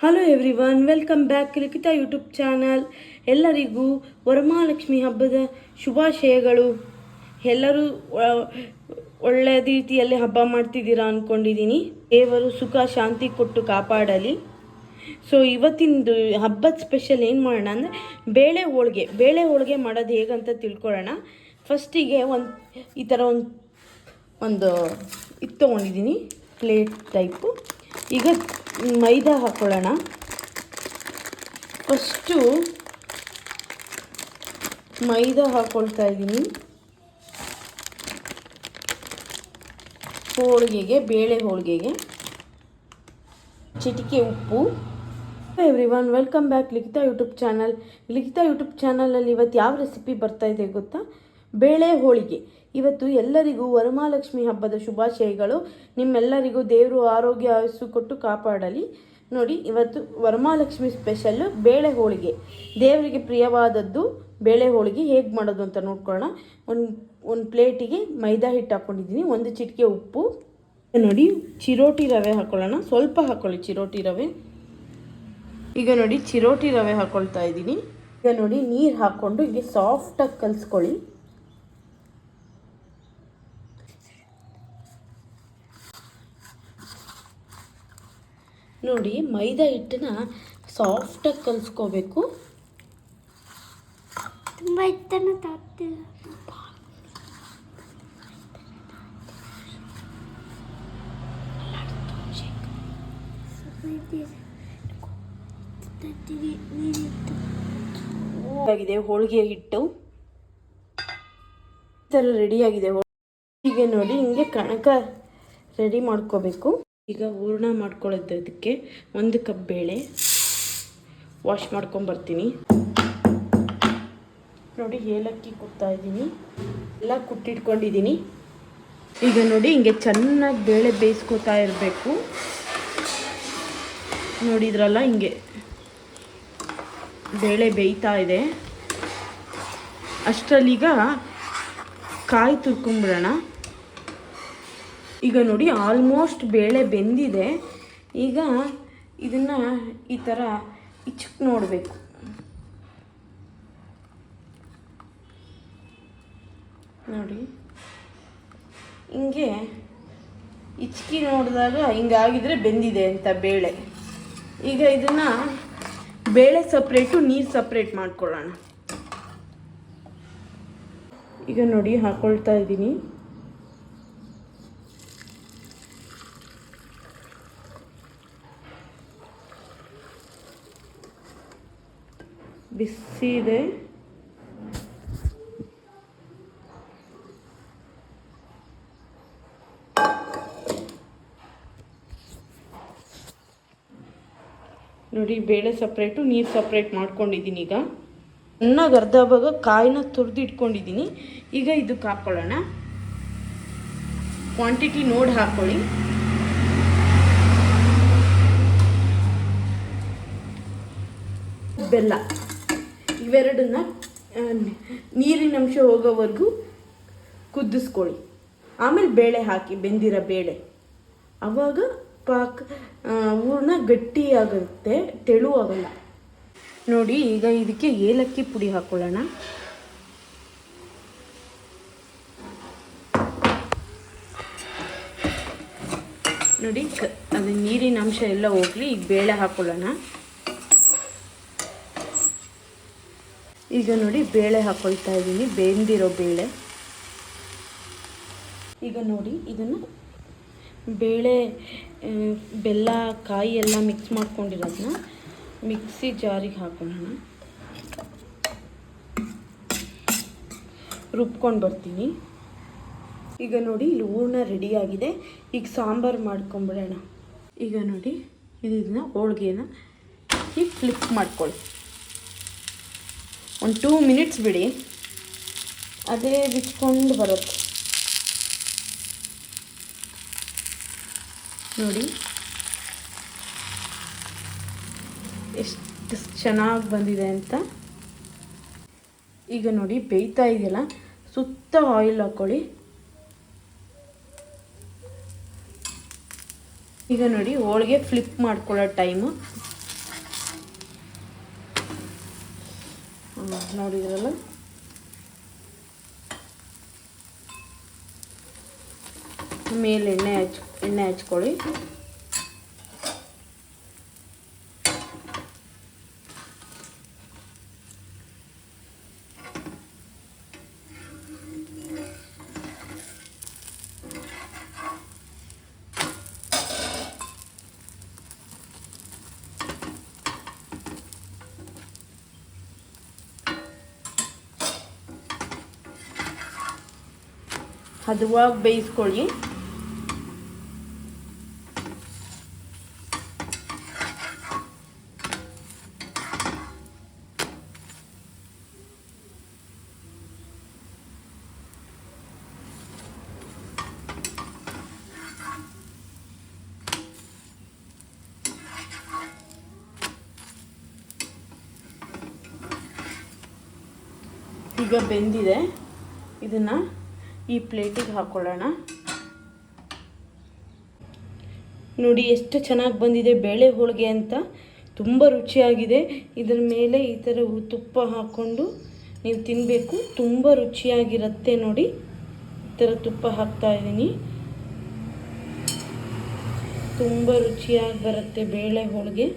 Hello everyone, welcome back Likhitha YouTube channel. ಎಲ್ಲರಿಗೂ ವರಮಹಾಲಕ್ಷ್ಮಿ ಹಬ್ಬದ ಶುಭಾಶಯಗಳು. ಎಲ್ಲರೂ ಒಳ್ಳೆಯ ರೀತಿಯಲ್ಲಿ ಹಬ್ಬ ಮಾಡ್ತಿದ್ದೀರಾ ಅಂದ್ಕೊಂಡಿದ್ದೀನಿ. ದೇವರು ಸುಖ ಶಾಂತಿ ಕೊಟ್ಟು ಕಾಪಾಡಲಿ. ಸೊ ಇವತ್ತಿಂದು ಹಬ್ಬದ ಸ್ಪೆಷಲ್ ಏನು ಮಾಡೋಣ ಅಂದರೆ ಬೇಳೆ ಹೋಳಿಗೆ ಮಾಡೋದು ಹೇಗಂತ ತಿಳ್ಕೊಳ್ಳೋಣ. ಫಸ್ಟಿಗೆ ಈ ಥರ ಒಂದು ಇದು ತೊಗೊಂಡಿದ್ದೀನಿ, ಪ್ಲೇಟ್ ಟೈಪು. ಈಗ ಮೈದಾ ಹಾಕ್ಕೊಳ್ಳೋಣ. ಫಸ್ಟು ಮೈದಾ ಹಾಕ್ಕೊಳ್ತಾ ಇದ್ದೀನಿ ಬೇಳೆ ಹೋಳಿಗೆಗೆ. ಚಿಟಿಕೆ ಉಪ್ಪು. Everyone, welcome back Likhitha YouTube channel. Likhitha YouTube ಚಾನಲಲ್ಲಿ ಇವತ್ತು ಯಾವ ರೆಸಿಪಿ ಬರ್ತಾಯಿದೆ ಗೊತ್ತಾ? ಬೇಳೆ ಹೋಳಿಗೆ. ಇವತ್ತು ಎಲ್ಲರಿಗೂ ವರಮಹಾಲಕ್ಷ್ಮಿ ಹಬ್ಬದ ಶುಭಾಶಯಗಳು. ನಿಮ್ಮೆಲ್ಲರಿಗೂ ದೇವರು ಆರೋಗ್ಯ ಆಯುಸ್ಸು ಕೊಟ್ಟು ಕಾಪಾಡಲಿ. ನೋಡಿ, ಇವತ್ತು ವರಮಹಾಲಕ್ಷ್ಮಿ ಸ್ಪೆಷಲ್ಲು ಬೇಳೆ ಹೋಳಿಗೆ. ದೇವರಿಗೆ ಪ್ರಿಯವಾದದ್ದು ಬೇಳೆ ಹೋಳಿಗೆ. ಹೇಗೆ ಮಾಡೋದು ಅಂತ ನೋಡ್ಕೊಳ್ಳೋಣ. ಒಂದು ಪ್ಲೇಟಿಗೆ ಮೈದಾ ಹಿಟ್ಟು ಹಾಕ್ಕೊಂಡಿದ್ದೀನಿ, ಒಂದು ಚಿಟಿಕೆ ಉಪ್ಪು. ನೋಡಿ, ಚಿರೋಟಿ ರವೆ ಹಾಕ್ಕೊಳ್ಳೋಣ. ಸ್ವಲ್ಪ ಹಾಕ್ಕೊಳ್ಳಿ ಚಿರೋಟಿ ರವೆ. ಈಗ ನೋಡಿ, ಚಿರೋಟಿ ರವೆ ಹಾಕ್ಕೊಳ್ತಾ ಇದ್ದೀನಿ. ಈಗ ನೋಡಿ, ನೀರು ಹಾಕ್ಕೊಂಡು ಹೀಗೆ ಸಾಫ್ಟಾಗಿ ಕಲಿಸ್ಕೊಳ್ಳಿ. ನೋಡಿ, ಮೈದಾ ಹಿಟ್ಟನ್ನ ಸಾಫ್ಟಾಗಿ ಕಲಿಸ್ಕೋಬೇಕು. ತುಂಬ ಹಿಟ್ಟನ್ನು ತಾಗ್ತಿಲ್ಲ. ಆಗಿದೆ ಹೋಳಿಗೆ ಹಿಟ್ಟು. ಈ ಥರ ರೆಡಿಯಾಗಿದೆ. ಹೀಗೆ ನೋಡಿ, ಹಿಂಗೆ ಕಣಕ ರೆಡಿ ಮಾಡ್ಕೋಬೇಕು. ಈಗ ಹೂರಣ ಮಾಡ್ಕೊಳ್ಳೋದಕ್ಕೆ 1 ಕಪ್ ಬೇಳೆ ವಾಶ್ ಮಾಡ್ಕೊಂಬರ್ತೀನಿ. ನೋಡಿ, ಏಲಕ್ಕಿ ಕುಟ್ತಾ ಇದ್ದೀನಿ, ಎಲ್ಲ ಕುಟ್ಟಿಟ್ಕೊಂಡಿದ್ದೀನಿ. ಈಗ ನೋಡಿ, ಹಿಂಗೆ ಚೆನ್ನಾಗಿ ಬೇಳೆ ಬೇಯಿಸ್ಕೊತಾ ಇರಬೇಕು. ನೋಡಿದ್ರಲ್ಲ, ಹಿಂಗೆ ಬೇಳೆ ಬೇಯ್ತಾ ಇದೆ. ಅಷ್ಟರಲ್ಲೀಗ ಕಾಯಿ ತುರ್ಕೊಂಬಿಡೋಣ. ಈಗ ನೋಡಿ, ಆಲ್ಮೋಸ್ಟ್ ಬೇಳೆ ಬೆಂದಿದೆ. ಈಗ ಇದನ್ನು ಈ ಥರ ಇಚ್ಚಕ್ಕೆ ನೋಡಬೇಕು. ನೋಡಿ, ಹಿಂಗೆ ಇಚ್ಕಿ ನೋಡಿದಾಗ ಹಿಂಗಾಗಿದ್ರೆ ಬೆಂದಿದೆ ಅಂತ ಬೇಳೆ. ಈಗ ಇದನ್ನು ಬೇಳೆ ಸಪ್ರೇಟು, ನೀರು ಸಪ್ರೇಟ್ ಮಾಡ್ಕೊಳ್ಳೋಣ. ಈಗ ನೋಡಿ, ಹಾಕ್ಕೊಳ್ತಾ ಇದ್ದೀನಿ. ಬಿಸಿ ಇದೆ. ನೋಡಿ, ಬೇಳೆ ಸಪ್ರೇಟು, ನೀರು ಸಪ್ರೇಟ್ ಮಾಡ್ಕೊಂಡಿದ್ದೀನಿ. ಈಗ ಚೆನ್ನಾಗಿ ಅರ್ಧ ಭಾಗ ಕಾಯಿನ ತುರಿದು ಇಟ್ಕೊಂಡಿದ್ದೀನಿ. ಈಗ ಇದಕ್ಕೆ ಹಾಕ್ಕೊಳ್ಳೋಣ. ಕ್ವಾಂಟಿಟಿ ನೋಡಿ ಹಾಕ್ಕೊಳ್ಳಿ. ಬೆಲ್ಲ ಇವೆರಡನ್ನ ನೀರಿನ ಅಂಶ ಹೋಗೋವರೆಗೂ ಕುದಿಸ್ಕೊಳ್ಳಿ. ಆಮೇಲೆ ಬೇಳೆ ಹಾಕಿ, ಬೆಂದಿರೋ ಬೇಳೆ. ಆವಾಗ ಹೂರಣ ಗಟ್ಟಿಯಾಗುತ್ತೆ, ತೆಳುವಾಗಲ್ಲ. ನೋಡಿ, ಈಗ ಇದಕ್ಕೆ ಏಲಕ್ಕಿ ಪುಡಿ ಹಾಕ್ಕೊಳ್ಳೋಣ. ನೋಡಿ, ಅದು ನೀರಿನ ಅಂಶ ಎಲ್ಲ ಹೋಗಲಿ. ಈಗ ಬೇಳೆ ಹಾಕ್ಕೊಳ್ಳೋಣ. ಈಗ ನೋಡಿ, ಬೇಳೆ ಹಾಕ್ಕೊಳ್ತಾ ಇದ್ದೀನಿ, ಬೆಂದಿರೋ ಬೇಳೆ. ಈಗ ನೋಡಿ, ಇದನ್ನು ಬೇಳೆ, ಬೆಲ್ಲ, ಕಾಯಿ ಎಲ್ಲ ಮಿಕ್ಸ್ ಮಾಡ್ಕೊಂಡಿರೋದನ್ನ ಮಿಕ್ಸಿ ಜಾರಿಗೆ ಹಾಕೊಳ್ಳೋಣ. ರುಬ್ಕೊಂಡು ಬರ್ತೀನಿ. ಈಗ ನೋಡಿ, ಇಲ್ಲಿ ಹೂರಣ ರೆಡಿಯಾಗಿದೆ. ಈಗ ಸಾಂಬಾರು ಮಾಡ್ಕೊಂಬಿಡೋಣ. ಈಗ ನೋಡಿ, ಇದನ್ನ ಹೋಳಿಗೆನ ಹೀಗೆ ಫ್ಲಿಪ್ ಮಾಡ್ಕೊಳ್ಳಿ. ಒಂದು 2 ಮಿನಿಟ್ಸ್ ಬಿಡಿ, ಅದೇ ಬಿಚ್ಕೊಂಡು ಬರುತ್ತೆ. ನೋಡಿ, ಎಷ್ಟು ಚೆನ್ನಾಗಿ ಬಂದಿದೆ ಅಂತ. ಈಗ ನೋಡಿ, ಬೇಯ್ತಾ ಇದೆಯಲ್ಲ, ಸುತ್ತ ಆಯಿಲ್ ಹಾಕ್ಕೊಳ್ಳಿ. ಈಗ ನೋಡಿ, ಹೋಳಿಗೆ ಫ್ಲಿಪ್ ಮಾಡ್ಕೊಳ್ಳೋ ಟೈಮು. ನೋಡಿದ್ರಲ್ಲ, ಮೇಲೆ ಎಣ್ಣೆ ಹಚ್ಕೊಳ್ಳಿ. ಹದವಾಗಿ ಬೇಯಿಸ್ಕೊಳ್ಳಿ. ಈಗ ಬೆಂದಿದೆ, ಇದನ್ನು ಈ ಪ್ಲೇಟಿಗೆ ಹಾಕ್ಕೊಳ್ಳೋಣ. ನೋಡಿ ಎಷ್ಟು ಚೆನ್ನಾಗಿ ಬಂದಿದೆ ಬೇಳೆ ಹೋಳಿಗೆ ಅಂತ, ತುಂಬ ರುಚಿಯಾಗಿದೆ. ಇದರ ಮೇಲೆ ಈ ಥರ ತುಪ್ಪ ಹಾಕ್ಕೊಂಡು ನೀವು ತಿನ್ನಬೇಕು, ತುಂಬ ರುಚಿಯಾಗಿರುತ್ತೆ. ನೋಡಿ ಈ ಥರ ತುಪ್ಪ ಹಾಕ್ತಾಯಿದ್ದೀನಿ, ತುಂಬ ರುಚಿಯಾಗಿ ಬರುತ್ತೆ ಬೇಳೆ ಹೋಳಿಗೆ.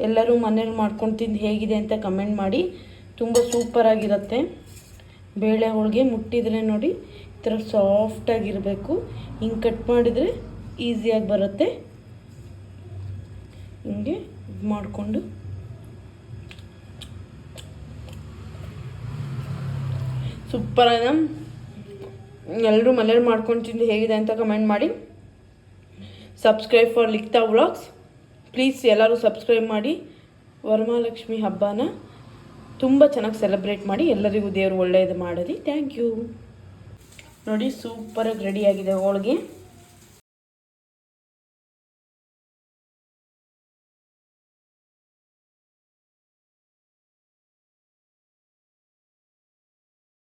ಎಲ್ಲರೂ ಮನೇಲಿ ಮಾಡ್ಕೊಂಡು ತಿಂದು ಹೇಗಿದೆ ಅಂತ ಕಮೆಂಟ್ ಮಾಡಿ. ತುಂಬ ಸೂಪರಾಗಿರುತ್ತೆ ಬೇಳೆ ಹೋಳಿಗೆ. ಮುಟ್ಟಿದರೆ ನೋಡಿ ಈ ಥರ ಸಾಫ್ಟಾಗಿರಬೇಕು. ಹಿಂಗೆ ಕಟ್ ಮಾಡಿದರೆ ಈಸಿಯಾಗಿ ಬರುತ್ತೆ. ಹಿಂಗೆ ಮಾಡಿಕೊಂಡು ಸೂಪರಾದ. ಎಲ್ಲರೂ ಮನೇಲಿ ಮಾಡ್ಕೊಂಡು ತಿಂದು ಹೇಗಿದೆ ಅಂತ ಕಮೆಂಟ್ ಮಾಡಿ. Subscribe for Likhitha vlogs. Please ಎಲ್ಲರೂ ಸಬ್ಸ್ಕ್ರೈಬ್ ಮಾಡಿ. ವರಮಹಾಲಕ್ಷ್ಮಿ ಹಬ್ಬನ ತುಂಬ ಚೆನ್ನಾಗಿ ಸೆಲೆಬ್ರೇಟ್ ಮಾಡಿ. ಎಲ್ಲರಿಗೂ ದೇವರು ಒಳ್ಳೆಯದು ಮಾಡಲಿ. Thank you. ನೋಡಿ ಸೂಪರಾಗಿ ರೆಡಿಯಾಗಿದೆ ಹೋಳಿಗೆ.